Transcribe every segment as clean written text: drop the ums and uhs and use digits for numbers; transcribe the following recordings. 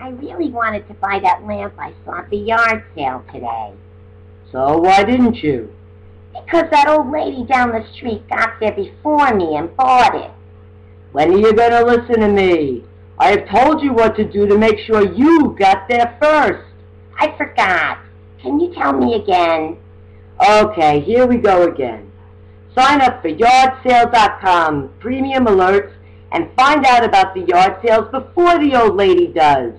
I really wanted to buy that lamp I saw at the yard sale today. So why didn't you? Because that old lady down the street got there before me and bought it. When are you going to listen to me? I have told you what to do to make sure you got there first. I forgot. Can you tell me again? Okay, here we go again. Sign up for yardsale.com premium alerts and find out about the yard sales before the old lady does.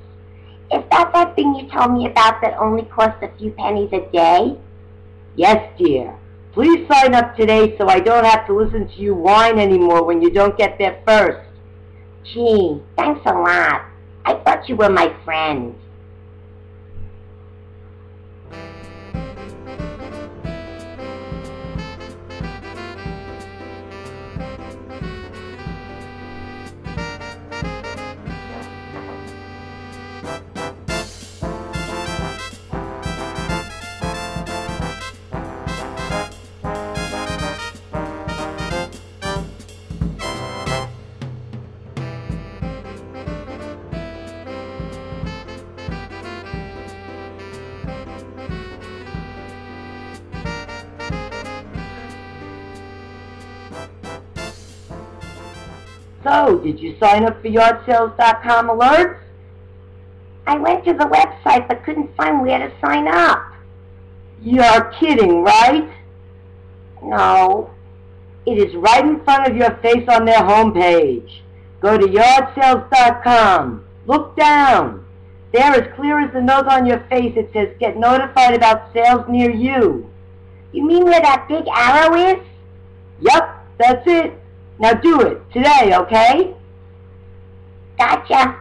Is that thing you told me about that only costs a few pennies a day? Yes, dear. Please sign up today so I don't have to listen to you whine anymore when you don't get there first. Gee, thanks a lot. I thought you were my friend. So, did you sign up for yardsales.com alerts? I went to the website but couldn't find where to sign up. You're kidding, right? No. It is right in front of your face on their homepage. Go to yardsales.com. Look down. There, as clear as the nose on your face, it says get notified about sales near you. You mean where that big arrow is? Yup, that's it. Now do it, today, okay? Gotcha.